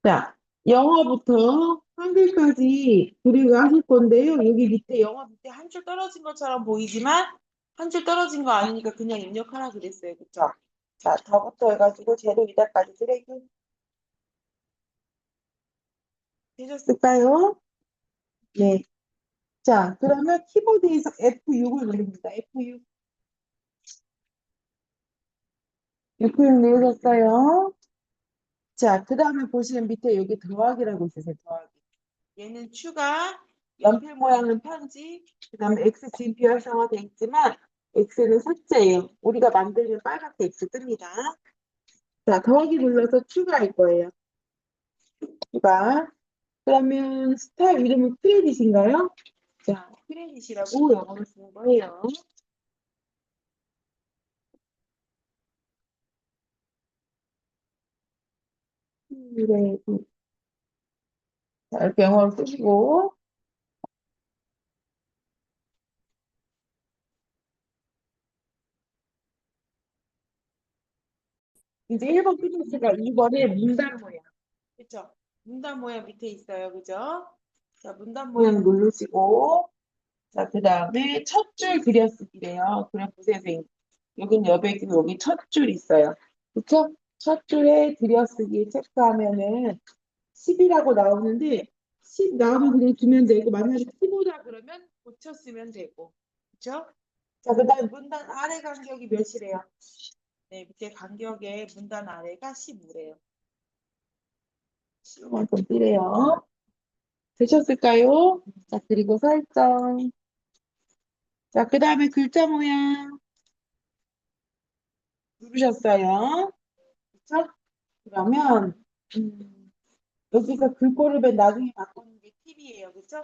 자, 영어부터 한글까지 우리가 하실 건데요. 여기 밑에 영어 밑에 한 줄 떨어진 것처럼 보이지만 한 줄 떨어진 거 아니니까 그냥 입력하라 그랬어요. 그쵸? 자, 더부터 해가지고 제로 이다까지 드래그 되셨을까요? 네. 자, 그러면 키보드에서 F6을 누릅니다. F6. F6 누르셨어요? 자, 그 다음에 보시면 밑에 여기 더하기라고 있으세요. 더하기. 얘는 추가, 연필 모양은 편지, 그 다음에 X 지금 비활성화돼 있지만 X는 삭제예요. 우리가 만들면 빨갛게 X 뜹니다. 자, 더하기 눌러서 추가할 거예요. 추가. 그러면 스타일 이름은 크레딧인가요? 자, 크레딧이라고 영어로 쓰는 거예요. 크레딧. 자, 이렇게 영어로 쓰시고 이제 1번 끝났으니까 2번에 문단 모양. 그쵸? 문단 모양 밑에 있어요. 그죠? 자, 문단 모양 누르시고 자, 그 다음에 첫 줄 그려쓰기래요. 그럼 보세요, 선생님. 여긴 여백이고 여기 첫 줄 있어요. 그쵸? 첫 줄에 그려쓰기 체크하면은 10이라고 나오는데 10 나오면 그냥 두면 되고 만약에 15다 그러면 고쳐 쓰면 되고. 그쵸? 자, 그 다음에 문단 아래 간격이 몇이래요? 네, 밑에 간격의 문단 아래가 15래요. 15만큼 띠래요. 되셨을까요? 자, 그리고 설정. 자, 그 다음에 글자 모양 누르셨어요. 그쵸? 그러면 여기서 글꼴을 나중에 바꾸는 게 팁이에요. 그쵸?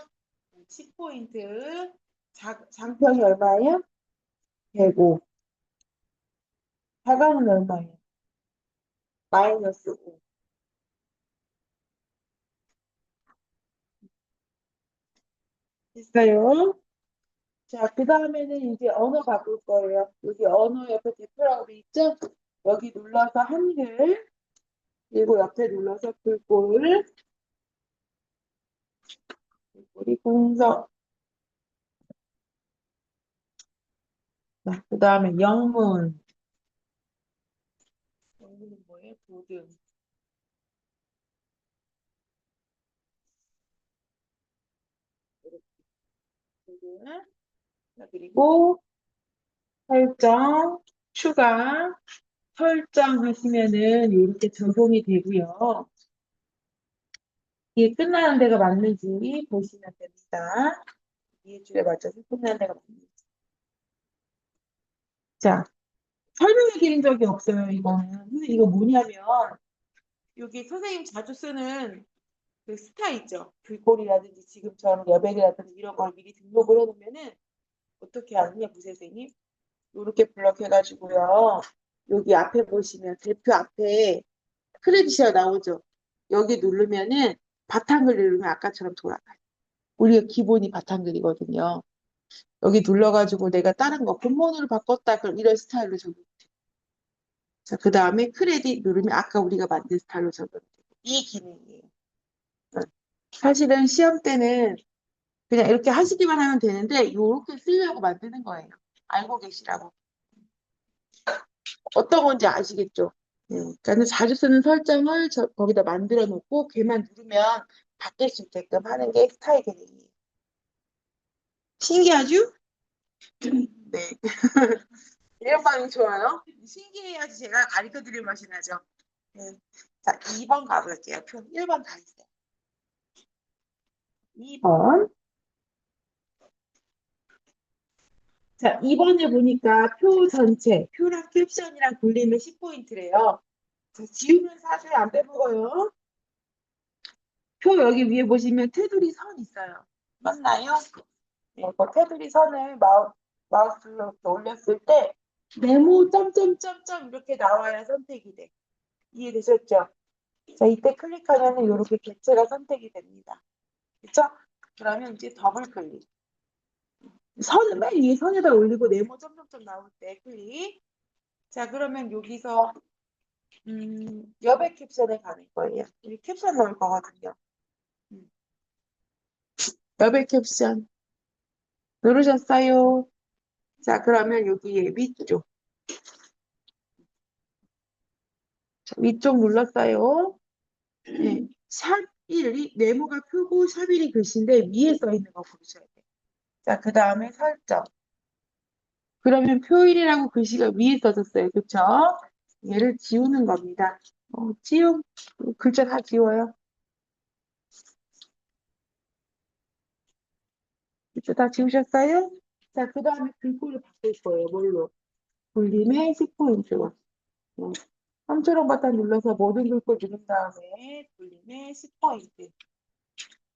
10포인트. 장평이 얼마예요? 105. 하강은 얼마예요? 마이너스 5. 됐어요? 자, 그 다음에는 이제 언어 바꿀 거예요. 여기 언어 옆에 대표라고 돼 있죠? 여기 눌러서 한글, 그리고 옆에 눌러서 글꼴, 글꼴이 공서. 자, 그 다음에 영문. 영문은 뭐예요? 보등. 이렇게 보등. 자, 그리고 설정, 추가, 설정하시면은 이렇게 적용이 되고요. 이게 끝나는 데가 맞는지 보시면 됩니다. 이해줄에 맞춰서 끝나는 데가 맞는지. 자, 설명해 드린 적이 없어요, 이거는. 근데 이거 뭐냐면, 여기 선생님 자주 쓰는 그 스타 있죠? 글꼴이라든지 지금처럼 여백이라든지 이런 걸 미리 등록을 해놓으면은 어떻게 하느냐, 부선생님? 이렇게 블럭해가지고요. 여기 앞에 보시면 대표 앞에 크레딧이 나오죠. 여기 누르면은 바탕글 누르면 아까처럼 돌아가요. 우리가 기본이 바탕글이거든요. 여기 눌러가지고 내가 다른 거 본문으로 바꿨다 그럼 이런 스타일로 적용. 자, 그 다음에 크레딧 누르면 아까 우리가 만든 스타일로 적용돼요. 이 기능이에요. 어. 사실은 시험 때는 그냥 이렇게 하시기만 하면 되는데 이렇게 쓰려고 만드는 거예요. 알고 계시라고. 어떤 건지 아시겠죠? 그러니까 자주 쓰는 설정을 거기다 만들어 놓고 걔만 누르면 바뀔 수 있게끔 하는 게 스타일 개념이에요. 신기하죠? 네. 이런 반응 좋아요. 신기해야지 제가 가르쳐 드릴 맛이 나죠. 네. 자, 2번 가볼게요. 표 1번 다 있어요. 2번. 자, 2번에 보니까 표 전체, 표랑 캡션이랑 굴리면 10포인트래요. 지우면 사실 안 빼먹어요. 표 여기 위에 보시면 테두리 선 있어요. 맞나요? 네, 그 테두리 선을 마우스로 이렇게 올렸을 때 네모 점점점점 이렇게 나와야 선택이 돼. 이해되셨죠? 자, 이때 클릭하면 이렇게 개체가 선택이 됩니다. 그렇죠? 그러면 이제 더블 클릭. 선을 맨 위에 선에다 올리고 네모 점점점 나올 때 클릭. 자, 그러면 여기서 여백 캡션에 가는 거예요. 여기 캡션 넣을 거거든요. 음, 여백 캡션 누르셨어요? 자, 그러면 여기 위쪽. 자, 위쪽 눌렀어요. 네. 샵 1이 네모가 크고 샵 1이 글씨인데 위에 써 있는 거 고르셔야 돼요. 자, 그 다음에 설정. 그러면 표일이라고 글씨가 위에 써졌어요. 그쵸? 얘를 지우는 겁니다. 지움. 글자 다 지워요. 글자 다 지우셨어요? 자, 그 다음에 글꼴을 바꿀 거예요. 뭘로? 볼륨의 10포인트로. 3초록 버튼 눌러서 모든 글꼴 누른 다음에 볼륨의 10포인트.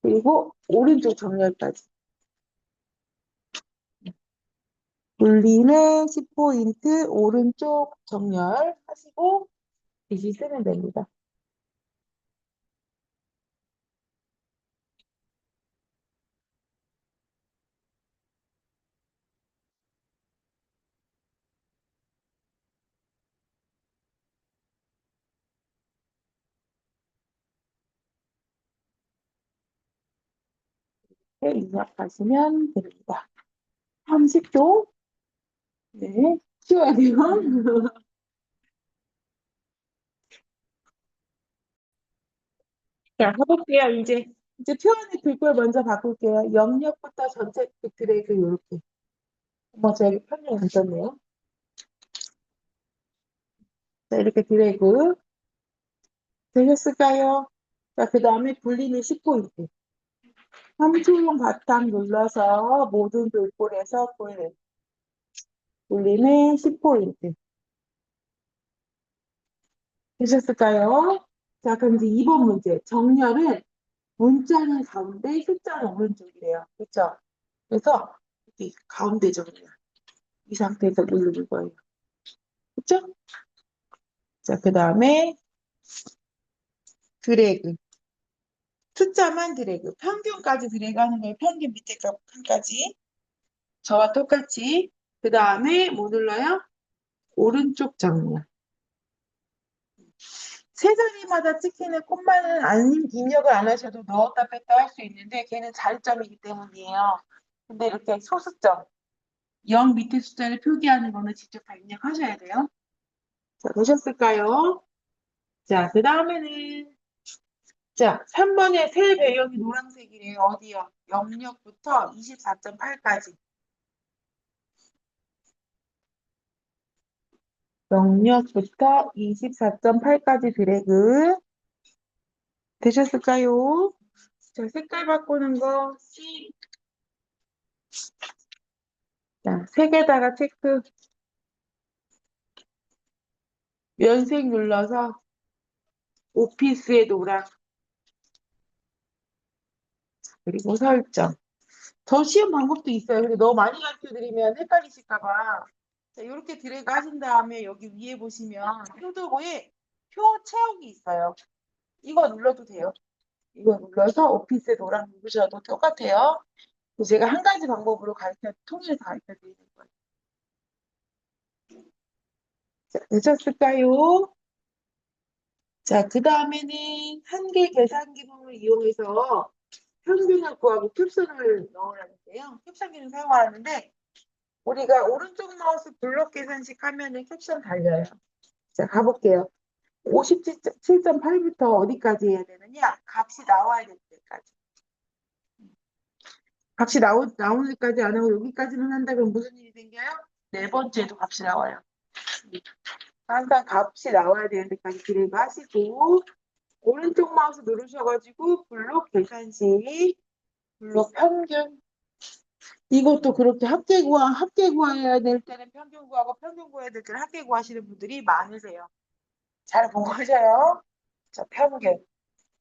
그리고 오른쪽 정렬까지. 볼륨의 10포인트 오른쪽 정렬 하시고 다시 쓰면 됩니다. 네, 입력하시면 됩니다. 30초. 네, 쉬워야 돼요. 자, 해볼게요. 이제 표현의 글꼴 먼저 바꿀게요. 영역부터 전체 드래그 이렇게. 저기 편집 괜찮네요. 자, 이렇게 드래그 되셨을까요? 자, 그 다음에 분리는 10포인트. 3초용 바탕 눌러서 모든 글꼴에서 분리는 10포인트. 되셨을까요? 자, 그럼 이제 2번 문제. 정렬은 문자는 가운데, 숫자는 오른쪽이래요. 그렇죠? 그래서 이렇게 가운데 정렬. 이 상태에서 누르는 거예요. 그렇죠? 자, 그 다음에 드래그. 숫자만 드래그. 평균까지 드래그 하는 거예요. 평균 밑에 칸까지. 저와 똑같이. 그 다음에 뭐 눌러요? 오른쪽 정렬. 세 자리마다 찍히는 콤마는 입력을 안 하셔도 넣었다 뺐다 할 수 있는데 걔는 자리점이기 때문이에요. 근데 이렇게 소수점, 0 밑에 숫자를 표기하는 거는 직접 다 입력하셔야 돼요. 자, 되셨을까요? 자, 그 다음에는 자, 3번에 새 배경이 노란색이래요. 어디요? 영역부터 24.8까지. 영역부터 24.8까지 드래그 되셨을까요? 자, 색깔 바꾸는 거 C. 자, 색에다가 체크. 면색 눌러서 오피스의 노랑 그리고 설정. 더 쉬운 방법도 있어요. 근데 너무 많이 가르쳐 드리면 헷갈리실까 봐. 자, 이렇게 드래그 하신 다음에 여기 위에 보시면 표도고에 표 채우기 있어요. 이거 눌러도 돼요. 이거 눌러서 오피스의 노랑 누르셔도 똑같아요. 제가 한 가지 방법으로 통일해서 가르쳐 드리는 거예요. 자, 되셨을까요? 자, 그 다음에는 한계 계산 기능을 이용해서 평균을 구하고 캡션을 넣으라는데요. 캡션 기능 사용하는데 우리가 오른쪽 마우스 블록 계산식 하면은 캡션 달려요. 자, 가볼게요. 57.8부터 어디까지 해야 되느냐? 값이 나와야 될 때까지. 값이 나오는 데까지 안 하고 여기까지만 한다 그러면 무슨 일이 생겨요? 네 번째도 값이 나와요. 항상 값이 나와야 되는 데까지 드래그 하시고 오른쪽 마우스 누르셔가지고 블록 계산식, 블록 평균 이것도 그렇게 합계 구해야 될 때는 평균 구하고 평균 구해야 될 때는 합계 구하시는 분들이 많으세요. 잘 공부하셔요. 자, 평균.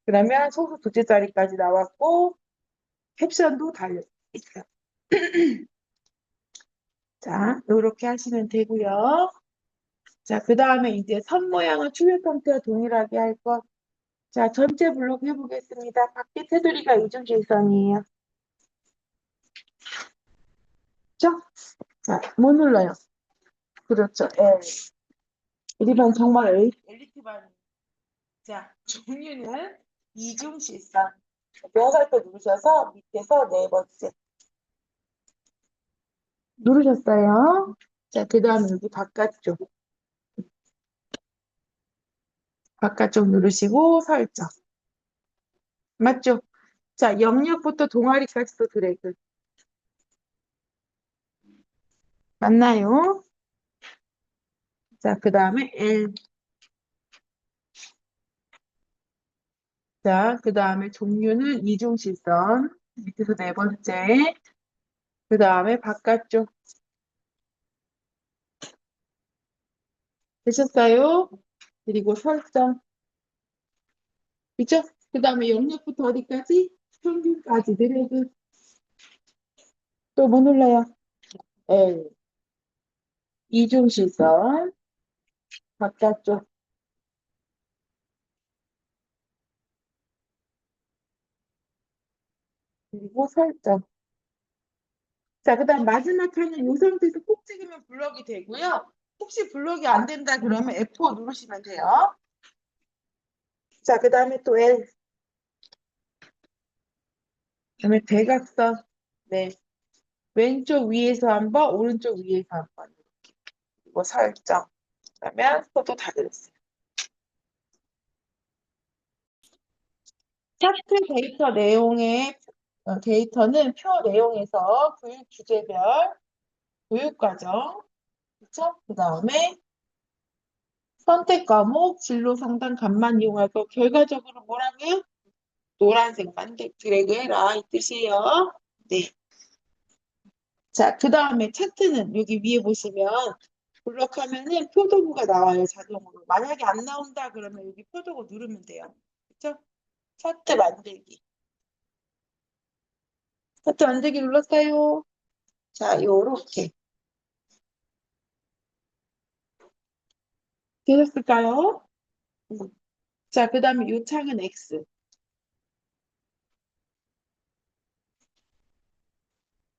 그러면 소수 두째 자리까지 나왔고 캡션도 달려 있어요. 자, 이렇게 하시면 되고요. 자, 그 다음에 이제 선 모양은 출력 형태와 동일하게 할 것. 자, 전체 블록 해보겠습니다. 밖에 테두리가 이중질선이에요. 그렇죠? 자, 뭐 눌러요? 그렇죠. L. 우리 반 정말 엘리트 반. 자, 종류는 이중실선. 뼈살표 누르셔서 밑에서 네 번째. 누르셨어요? 자, 그 다음에 여기 바깥쪽. 바깥쪽 누르시고 설정. 맞죠? 자, 영역부터 동아리까지도 드래그. 맞나요? 자, 그 다음에 L. 자, 그 다음에 종류는 이중실선. 밑에서 네 번째. 그 다음에 바깥쪽. 되셨어요? 그리고 설정. 그죠? 그 다음에 영역부터 어디까지? 평균까지 드래그. 또 뭐 눌러요? L. 이중실선. 바깥쪽. 그리고 설정. 자, 그 다음 마지막 하는 이 상태에서 꼭 찍으면 블럭이 되고요. 혹시 블럭이 안 된다 그러면 F4 누르시면 돼요. 자, 그 다음에 또 L. 그다음에 대각선. 네. 왼쪽 위에서 한 번, 오른쪽 위에서 한 번. 그리고 설정. 그러면 또다 됐어요. 차트 데이터 내용의 데이터는 표 내용에서 교육 주제별, 교육 과정, 그렇죠? 그 다음에 선택 과목, 진로 상담 간만 이용할 거 결과적으로 뭐라고요? 노란색만 드래그해라 이 뜻이에요. 네. 자, 그 다음에 차트는 여기 위에 보시면 블록하면은 표도구가 나와요, 자동으로. 만약에 안 나온다 그러면 여기 표도구 누르면 돼요. 그렇죠? 차트 만들기. 차트 만들기 눌렀어요. 자, 요렇게. 되셨을까요? 음. 자, 그 다음에 요 창은 X.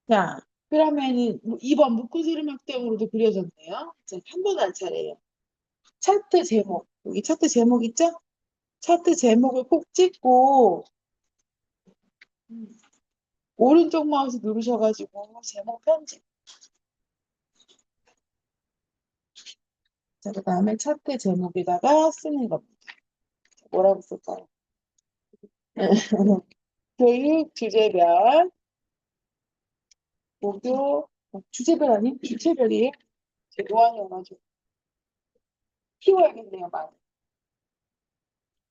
자, 그러면은 2번 묶음스름 확대형으로도 그려졌네요. 자, 한 번 한 차례예요. 차트 제목. 여기 차트 제목 있죠? 차트 제목을 꼭 찍고 음, 오른쪽 마우스 누르셔가지고 제목 편집. 자, 그 다음에 차트 제목에다가 쓰는 겁니다. 뭐라고 쓸까요? 교육 주제별, 목요, 주제별 아닌 주체별이에요? 제가 노안이어가지고 키워야겠네요, 많이.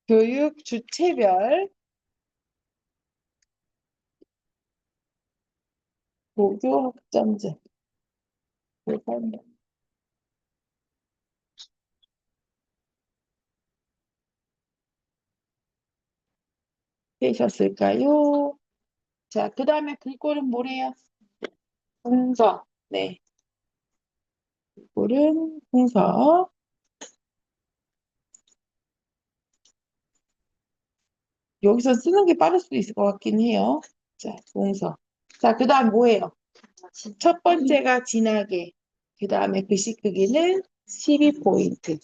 교육 주체별, 목요 학점제. 되셨을까요? 자, 그 다음에 글꼴은 뭐래요? 분서. 네, 글꼴은 분서. 여기서 쓰는 게 빠를 수도 있을 것 같긴 해요. 자, 분서. 자, 그 다음 뭐예요? 첫 번째가 진하게. 그 다음에 글씨 크기는 12포인트.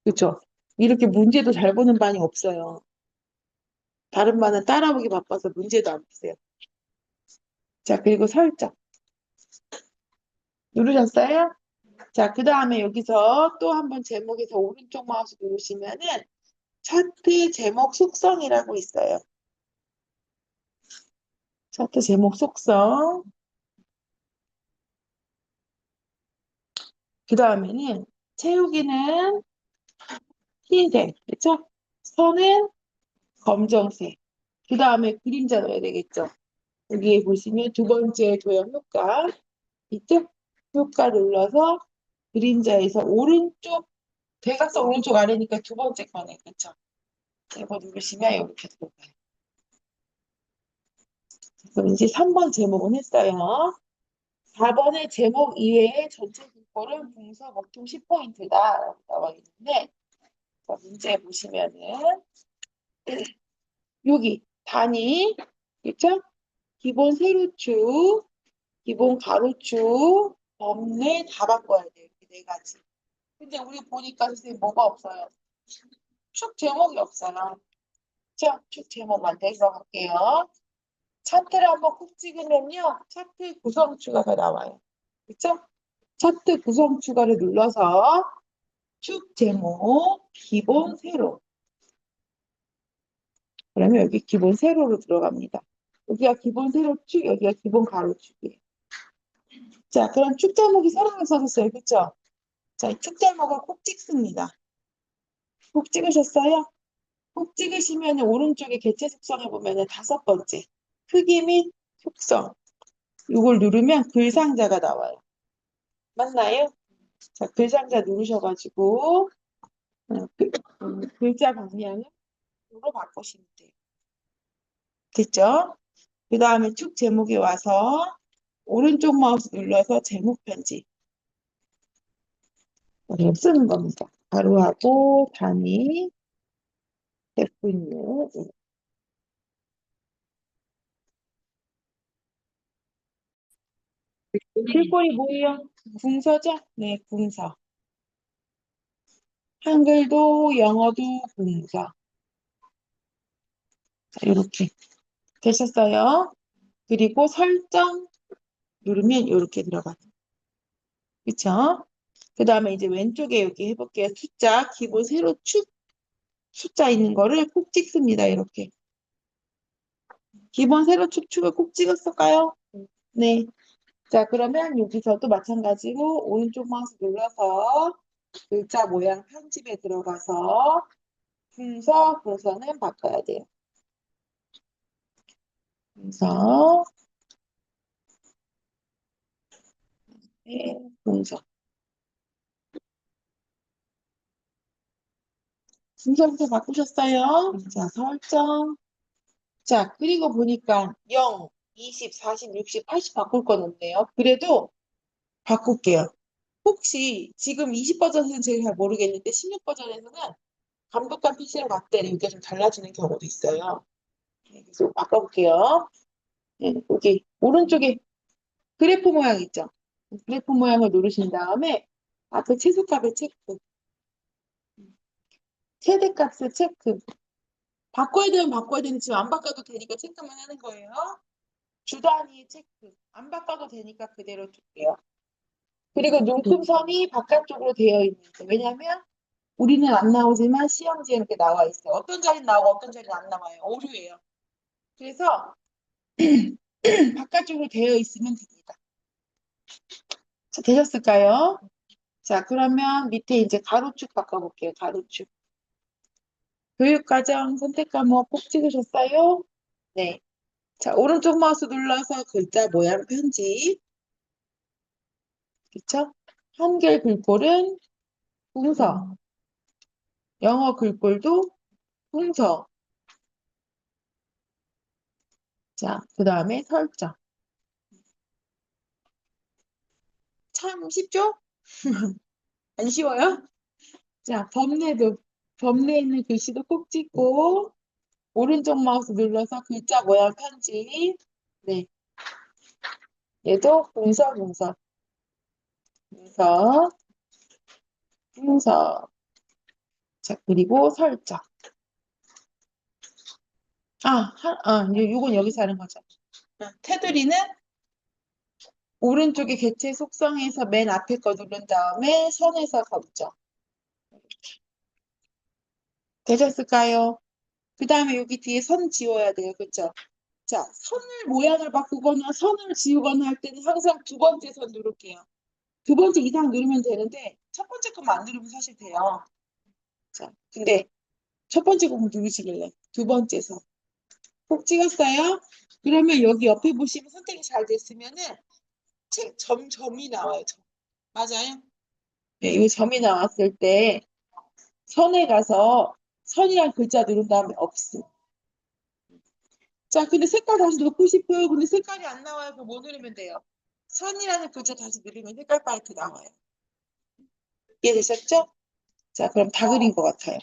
그렇죠? 이렇게 문제도 잘 보는 반이 없어요. 다른 반은 따라보기 바빠서 문제도 안 푸세요. 자, 그리고 설정. 누르셨어요? 자, 그 다음에 여기서 또 한번 제목에서 오른쪽 마우스 누르시면은 차트 제목 속성이라고 있어요. 차트 제목 속성. 그 다음에는 채우기는 흰색, 그렇죠? 선은 검정색. 그 다음에 그림자 넣어야 되겠죠? 여기에 보시면 두 번째 도형 효과 있죠? 효과 눌러서 그림자에서 오른쪽 대각선 오른쪽 아래니까 두 번째 거네, 그렇죠? 이거 누르시면 이렇게 들어가요. 그럼 이제 3번 제목은 했어요. 4번의 제목 이외에 전체 글꼴은 분서 목통 10포인트다 나와 있는데 자, 문제 보시면은 여기 단위 그렇죠? 기본 세로축, 기본 가로축, 범례 다 바꿔야 돼요. 이렇게 네 가지. 근데 우리 보니까 선생님 뭐가 없어요? 축 제목이 없어요. 자, 축 제목만 들어갈게요. 차트를 한번 콕 찍으면요. 차트 구성 추가가 나와요. 그쵸? 차트 구성 추가를 눌러서 축 제목 기본 세로. 그러면 여기 기본 세로로 들어갑니다. 여기가 기본 세로 축, 여기가 기본 가로 축이에요. 자, 그럼 축 제목이 세로로 써졌어요. 그쵸? 자, 이 축 제목을 콕 찍습니다. 콕 찍으셨어요? 콕 찍으시면 오른쪽에 개체 속성에 보면 다섯 번째 크기 및 속성 이걸 누르면 글 상자가 나와요. 맞나요? 자, 글 상자 누르셔가지고 글자 방향을 으로 바꾸시면 돼요. 됐죠? 그 다음에 축 제목에 와서 오른쪽 마우스 눌러서 제목 편집 쓰는 겁니다. 가로하고 단위 F6 글꼴이 뭐예요? 궁서죠? 네, 궁서. 한글도 영어도 궁서. 자, 이렇게 되셨어요? 그리고 설정 누르면 이렇게 들어가요. 그쵸? 그 다음에 이제 왼쪽에 여기 해볼게요. 숫자, 기본 세로 축, 숫자 있는 거를 콕 찍습니다. 이렇게. 기본 세로 축을 콕 찍었을까요? 네. 자, 그러면 여기서도 마찬가지로 오른쪽 마우스 눌러서 글자 모양 편집에 들어가서 순서는 바꿔야 돼요. 순서, 네, 순서. 순서부터 바꾸셨어요? 자, 설정. 자, 그리고 보니까 0, 20, 40, 60, 80 바꿀 건 없네요. 그래도 바꿀게요. 혹시 지금 20 버전은 제가 잘 모르겠는데 16 버전에서는 감독관 PC로 갔을 때 이게 좀 달라지는 경우도 있어요. 네, 그래서 바꿔볼게요. 네, 여기 오른쪽에 그래프 모양 있죠? 그래프 모양을 누르신 다음에 앞에 최소값을 체크, 최대값을 체크. 바꿔야 되면 바꿔야 되는데 지금 안 바꿔도 되니까 체크만 하는 거예요. 주 단위 체크. 안 바꿔도 되니까 그대로 줄게요. 그리고 눈금선이 바깥쪽으로 되어 있는 거. 왜냐면 우리는 안 나오지만 시험지에 이렇게 나와 있어요. 어떤 자리는 나오고 어떤 자리는 안 나와요. 오류예요. 그래서 바깥쪽으로 되어 있으면 됩니다. 자, 되셨을까요? 자, 그러면 밑에 이제 가로축 바꿔볼게요. 가로축. 교육과정 선택 과목 꼭 찍으셨어요? 네. 자, 오른쪽 마우스 눌러서 글자 모양 편집. 그쵸? 한글 글꼴은 궁서. 영어 글꼴도 궁서. 자, 그 다음에 설정. 참 쉽죠? 안 쉬워요? 자, 범례에 있는 글씨도 꼭 찍고, 오른쪽 마우스 눌러서 글자 모양 편집. 네. 얘도 문서. 자, 그리고 설정. 요건 여기서 하는 거죠. 테두리는 오른쪽에 개체 속성에서 맨 앞에 거 누른 다음에 선에서 검정. 되셨을까요? 그 다음에 여기 뒤에 선 지워야 돼요. 그쵸? 자, 선을 모양을 바꾸거나 선을 지우거나 할 때는 항상 두 번째 선 누를게요. 두 번째 이상 누르면 되는데 첫 번째 것만 안 누르면 사실 돼요. 자, 근데 첫 번째 거 누르시길래 두 번째 선. 꼭 찍었어요? 그러면 여기 옆에 보시면 선택이 잘 됐으면은 점이 나와요. 점. 맞아요? 네, 이 점이 나왔을 때 선에 가서 선이란 글자 누른 다음에 없음. 자, 근데 색깔 다시 넣고 싶어요. 근데 색깔이 안 나와요. 그럼 뭐 누르면 돼요? 선이라는 글자 다시 누르면 색깔 파이트 나와요. 이해되셨죠? 자, 그럼 다 그린 것 같아요.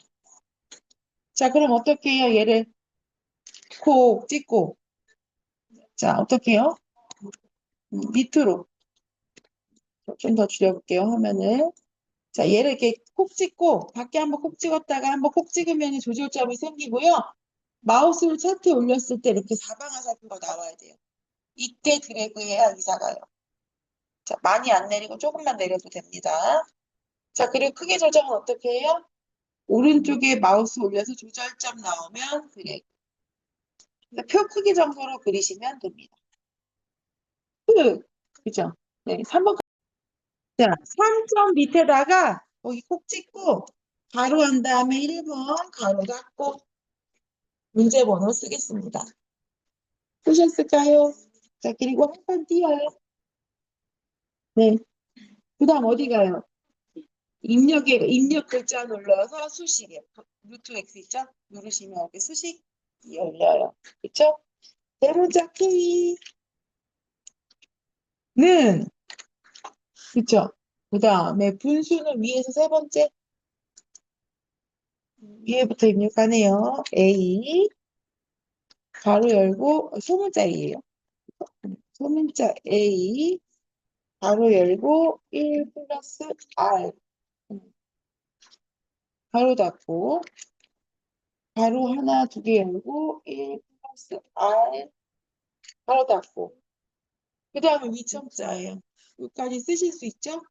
자, 그럼 어떻게 해요? 얘를 콕 찍고. 자, 어떻게 해요? 밑으로. 좀 더 줄여볼게요. 화면을. 자, 얘를 이렇게 콕 찍고, 밖에 한번 콕 찍었다가 한번 콕 찍으면 조절점이 생기고요. 마우스를 차트에 올렸을 때 이렇게 사방화살표가 나와야 돼요. 이때 드래그해야 이사 가요. 자, 많이 안 내리고 조금만 내려도 됩니다. 자, 그리고 크기 조정은 어떻게 해요? 오른쪽에 마우스 올려서 조절점 나오면 드래그. 표 크기 정도로 그리시면 됩니다. 그죠? 네, 3번. 자, 3점 밑에다가 거기 콕 찍고 가로 한 다음에 1번 가로 닫고 문제 번호 쓰겠습니다. 쓰셨을까요? 자, 그리고 한 칸 띄어요. 네. 그 다음 어디 가요? 입력 글자 눌러서 수식이요. 루트 X 있죠? 누르시면 이렇게 수식이 열려요. 그쵸? 대문자 K는, 그쵸? 그 다음에 분수는 위에서 세 번째, 위에부터 입력하네요. A, 가로 열고, 소문자 A예요. 소문자 A, 가로 열고, 1 플러스 R, 가로 닫고, 가로 하나, 두 개 열고, 1 플러스 R, 가로 닫고, 그 다음에 위첨자예요. 여기까지 쓰실 수 있죠?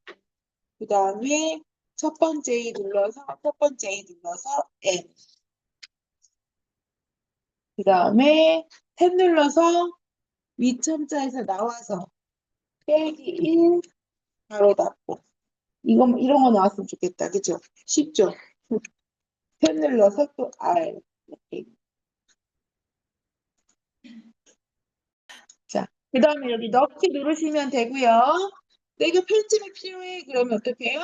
그 다음에 첫 번째 A 눌러서, 첫 번째 A 눌러서 N. 그 다음에 탭 눌러서 위첨자에서 나와서 빼기 1, 가로 닫고. 이런 거 나왔으면 좋겠다. 그죠? 쉽죠? 탭 눌러서 또 R. 이렇게. 자, 그 다음에 여기 넣기 누르시면 되고요. 내가 편집이 필요해. 그러면 어떻게 해요?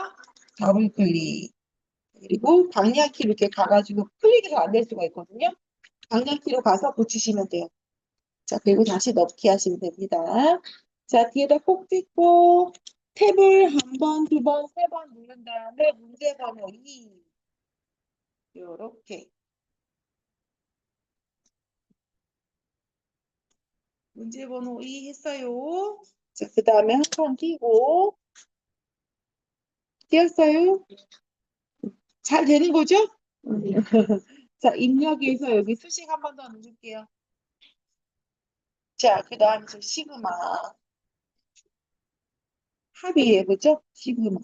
더블 클릭. 그리고 방향키 이렇게 가가지고 클릭해서 안 될 수가 있거든요. 방향키로 가서 붙이시면 돼요. 자, 그리고 다시 넣기 하시면 됩니다. 자, 뒤에다 콕 찍고 탭을 한 번, 두 번, 세 번 누른 다음에 문제 번호 2. 요렇게. 문제 번호 2 했어요. 자, 그 다음에 한 칸 띄고 띄었어요? 잘 되는 거죠? 자, 입력에서 여기 수식 한 번 더 누를게요. 자, 그 다음에 저 시그마. 합의에, 그죠? 시그마.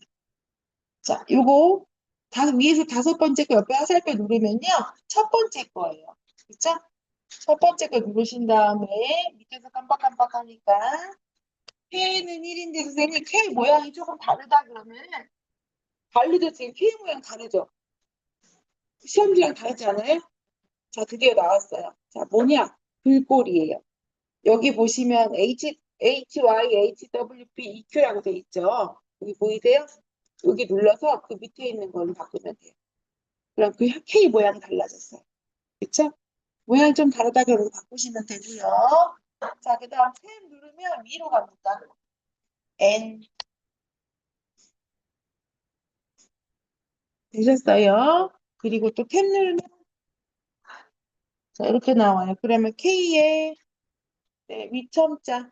자, 요거 위에서 다섯 번째 거 옆에 화살표 누르면요. 첫 번째 거예요. 그죠? 첫 번째 거 누르신 다음에 밑에서 깜빡깜빡 하니까 K는 1인데 선생님 K 모양이 조금 다르다 그러면 다르죠? 지금 K 모양 다르죠? 시험지랑 다르지 않아요? 자, 드디어 나왔어요. 자, 뭐냐? 글꼴이에요. 여기 보시면 HY, HWP, EQ라고 돼 있죠? 여기 보이세요? 여기 눌러서 그 밑에 있는 걸로 바꾸면 돼요. 그럼 그 K 모양이 달라졌어요. 그쵸? 모양이 좀 다르다 그러면 바꾸시면 되고요. 자, 그 다음 탭 누르면 위로 갑니다. N. 되셨어요? 그리고 또 탭 누르면 자, 이렇게 나와요. 그러면 K의 네, 위첨자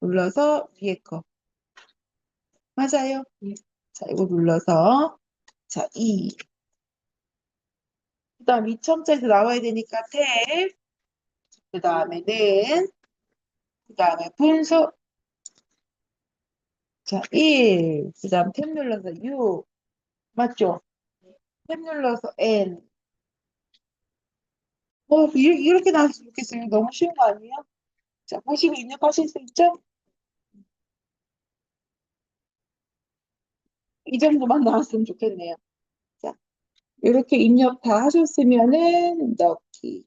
눌러서 위에 거. 맞아요. 자, 이거 눌러서 자, 2. 그 다음 위첨자에서 나와야 되니까 탭. 그 다음에는 그 다음에 분수. 자, 1. 그 다음 탭 눌러서 6. 맞죠? 탭 눌러서 N. 이렇게 나왔으면 좋겠어요. 너무 쉬운 거 아니에요? 자, 보시고 입력하실 수 있죠? 이 정도만 나왔으면 좋겠네요. 자, 이렇게 입력 다 하셨으면은 넣기.